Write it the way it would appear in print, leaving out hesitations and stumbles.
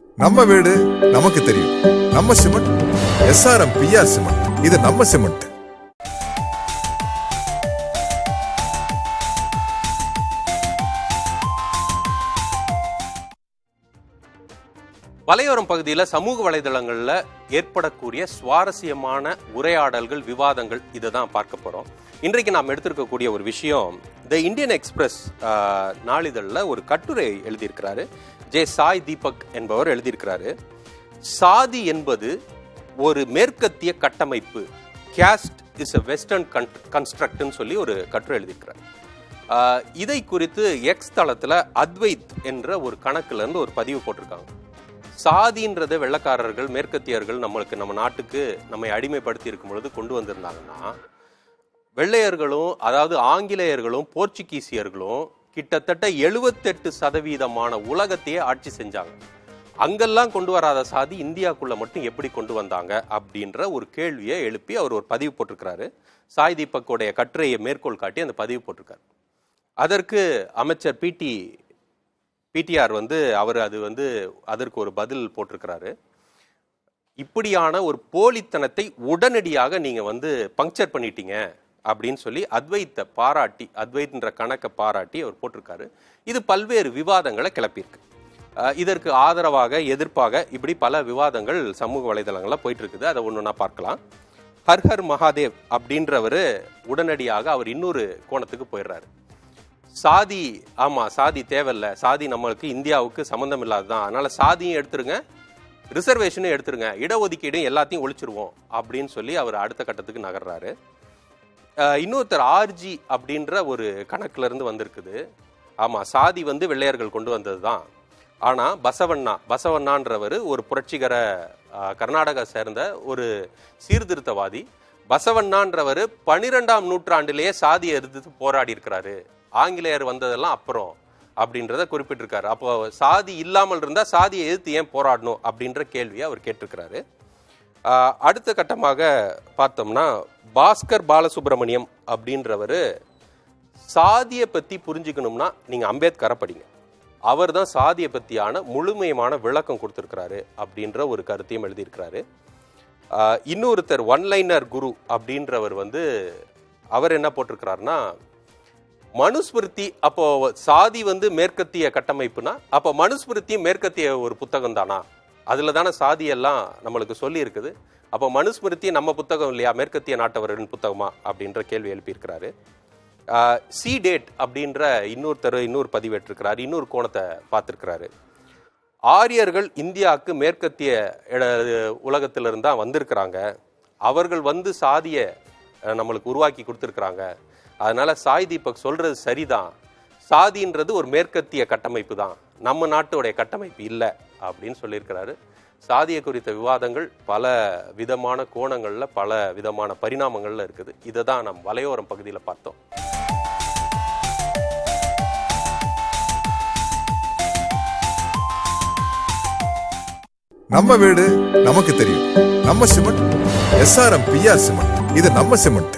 நம்ம வீடு நமக்கு தெரியும். நம்ம சிமெண்ட் SRM PR சிமெண்ட். இது நம்ம சிமெண்ட். வலையோரம் பகுதியில் சமூக வலைதளங்களில் ஏற்படக்கூடிய சுவாரஸ்யமான உரையாடல்கள், விவாதங்கள் இதை தான் பார்க்க போகிறோம். இன்றைக்கு நாம் எடுத்திருக்கக்கூடிய ஒரு விஷயம், த இந்தியன் எக்ஸ்பிரஸ் நாளிதழில் ஒரு கட்டுரை எழுதியிருக்கிறாரு. சாய் தீபக் என்பவர் எழுதியிருக்கிறாரு. சாதி என்பது ஒரு மேற்கத்திய கட்டமைப்பு, கேஸ்ட் இஸ் எ வெஸ்டர்ன் கன்ஸ்ட்ரக்ட்னு சொல்லி ஒரு கட்டுரை எழுதியிருக்கிறார். இதை குறித்து எக்ஸ் தளத்தில் அத்வைத் என்ற ஒரு கணக்குலேருந்து ஒரு பதிவு போட்டிருக்காங்க. சாதின்றது வெள்ளக்காரர்கள், மேற்கத்தியர்கள் நம்ம நாட்டுக்கு நம்மை அடிமைப்படுத்தி இருக்கும் பொழுது கொண்டு வந்திருந்தாங்கன்னா, வெள்ளையர்களும் அதாவது ஆங்கிலேயர்களும் போர்ச்சுகீசியர்களும் கிட்டத்தட்ட 78% உலகத்தையே ஆட்சி செஞ்சாங்க. அங்கெல்லாம் கொண்டு வராத சாதி இந்தியாவுக்குள்ள மட்டும் எப்படி கொண்டு வந்தாங்க அப்படின்ற ஒரு கேள்வியை எழுப்பி அவர் ஒரு பதிவு போட்டிருக்கிறாரு. சாய் தீபக்கோடைய கட்டுரையை மேற்கோள் காட்டி அந்த பதிவு போட்டிருக்காரு. அதற்கு அமைச்சர் பிடிஆர் அவர் அதற்கு ஒரு பதில் போட்டிருக்கிறாரு. இப்படியான ஒரு போலித்தனத்தை உடனடியாக நீங்க பங்க்சர் பண்ணிட்டீங்க அப்படின்னு சொல்லி அத்வைத்ன்ற கணக்கை பாராட்டி அவர் போட்டிருக்காரு. இது பல்வேறு விவாதங்களை கிளப்பியிருக்கு. இதற்கு ஆதரவாக, எதிர்ப்பாக இப்படி பல விவாதங்கள் சமூக வலைதளங்களில் போயிட்டு இருக்குது. அதை ஒன்றுனா பார்க்கலாம். ஹர்ஹர் மகாதேவ் அப்படின்றவர் உடனடியாக அவர் இன்னொரு கோணத்துக்கு போயிடுறாரு. சாதி தேவையில்லை, சாதி நம்மளுக்கு இந்தியாவுக்கு சம்மந்தம் இல்லாததான், அதனால சாதியும் எடுத்துருங்க, ரிசர்வேஷனும் எடுத்துருங்க, இடஒதுக்கீடும் எல்லாத்தையும் ஒழிச்சிருவோம் அப்படின்னு சொல்லி அவர் அடுத்த கட்டத்துக்கு நகர்றாரு. இன்னொருத்தர் ஆர்ஜி அப்படின்ற ஒரு கணக்குல இருந்து வந்திருக்குது. சாதி வெள்ளையர்கள் கொண்டு வந்தது தான். ஆனால் பசவண்ணான்றவர் ஒரு புரட்சிகர கர்நாடகா சேர்ந்த ஒரு சீர்திருத்தவாதி. பசவண்ணான்றவர் 12ஆம் நூற்றாண்டிலேயே சாதியை எதிர்த்து போராடி இருக்கிறாரு. ஆங்கிலேயர் வந்ததெல்லாம் அப்புறம் அப்படின்றத குறிப்பிட்டிருக்காரு. அப்போ சாதி இல்லாமல் இருந்தால் சாதியை எதிர்த்து ஏன் போராடணும் அப்படின்ற கேள்வியை அவர் கேட்டிருக்கிறாரு. அடுத்த கட்டமாக பார்த்தோம்னா, பாஸ்கர் பாலசுப்ரமணியம் அப்படின்றவர் சாதியை பற்றி புரிஞ்சுக்கணும்னா நீங்கள் அம்பேத்கரை படிங்க, அவர் தான் சாதியை பற்றியான முழுமையான விளக்கம் கொடுத்துருக்கிறாரு அப்படின்ற ஒரு கருத்தையும் எழுதியிருக்கிறாரு. இன்னொருத்தர் ஒன்லைனர் குரு அப்படின்றவர் அவர் என்ன போட்டிருக்கிறாருன்னா, மனுஸ்மிருதி அப்போ சாதி மேற்கத்திய கட்டமைப்புனா அப்போ மனுஸ்மிருதி மேற்கத்திய ஒரு புத்தகம் தானா? அதில் தானே சாதியெல்லாம் நம்மளுக்கு சொல்லி இருக்குது. அப்போ மனுஸ்மிருதி நம்ம புத்தகம் இல்லையா, மேற்கத்திய நாட்டவர்களின் புத்தகமா அப்படின்ற கேள்வி எழுப்பியிருக்கிறாரு. டேட் அப்படின்ற இன்னொரு பதிவேற்றிருக்கிறாரு. இன்னொரு கோணத்தை பார்த்துருக்கிறாரு. ஆரியர்கள் இந்தியாவுக்கு மேற்கத்திய உலகத்திலிருந்து தான் வந்திருக்கிறாங்க. அவர்கள் சாதியை நம்மளுக்கு உருவாக்கி கொடுத்துருக்குறாங்க. அதனால சாய் தீபக் சொல்றது சரிதான், சாதின்றது ஒரு மேற்கத்திய கட்டமைப்பு தான், நம்ம நாட்டுடைய கட்டமைப்பு இல்லை அப்படின்னு சொல்லியிருக்கிறாரு. சாதியை குறித்த விவாதங்கள் பல விதமான கோணங்களில், பல விதமான பரிணாமங்களில் இருக்குது. இதை தான் நம் வலையோரம் பகுதியில் பார்த்தோம். நம்ம வீடு நமக்கு தெரியும். நம்ம சிமெண்ட் SRM PR சிமெண்ட். இது நம்ம சிமெண்ட்.